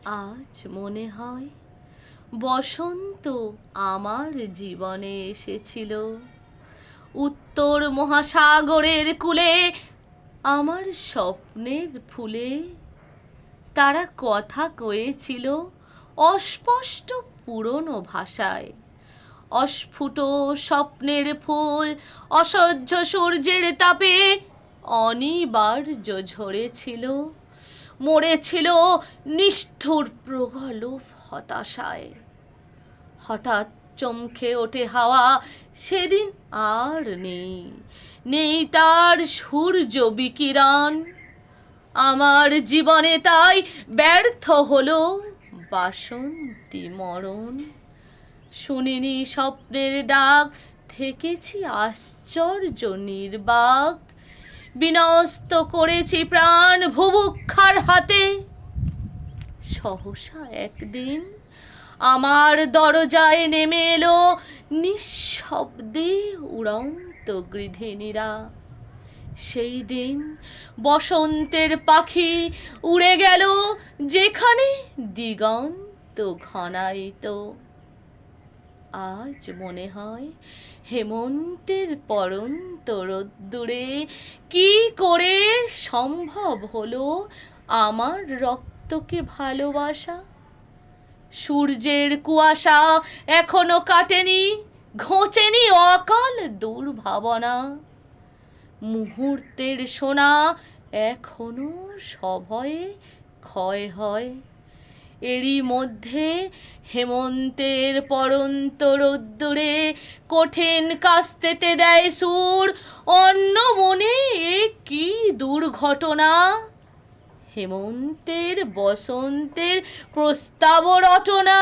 আজ মনে হয় বসন্ত আমার জীবনে এসেছিল। উত্তর মহাসাগরের কূলে আমার স্বপ্নের ফুলে তারা কথা কয়েছিল অস্পষ্ট পুরনো ভাষায়। অস্ফুট স্বপ্নের ফুল অসহ্য সূর্যের তাপে অনিবার্য ঝরেছিল, মরেছিল নিষ্ঠুর প্রগল্ভ হতাশায়। হঠাৎ চমকে ওঠে হাওয়া, সেদিন আর নেই, নেই তার সূর্য বিকিরণ। আমার জীবনে তাই ব্যর্থ হলো বাসন্তী মরণ। শুনিনি স্বপ্নের ডাক, থেকেছি আশ্চর্য নির্বাক। বিনষ্ট করেছি প্রাণ বুভুক্ষার হাতে। সহসা একদিন আমার দরজায় নেমে এলো নিঃশব্দে উড়ন্ত গৃধিণীরা। সেই দিন বসন্তের পাখি উড়ে গেল যেখানে দিগন্ত ঘনায়িত। আজ মনে হয় হেমন্তের পড়ন্ত রোদ্দুরে কি করে সম্ভব হলো আমার রক্তকে ভালোবাসা। সূর্যের কুয়াশা এখনো কাটেনি, ঘোচেনি অকাল দুর্ভাবনা। মুহূর্তের সোনা এখনো সভয়ে ক্ষয় হয়। এরই মধ্যে হেমন্তের পড়ন্ত রোদ্দুরে কঠিন কাস্তেতে দেয় সুর অন্য মনে। এ কি দুর্ঘটনা! হেমন্তের বসন্তের প্রস্তাব রটনা।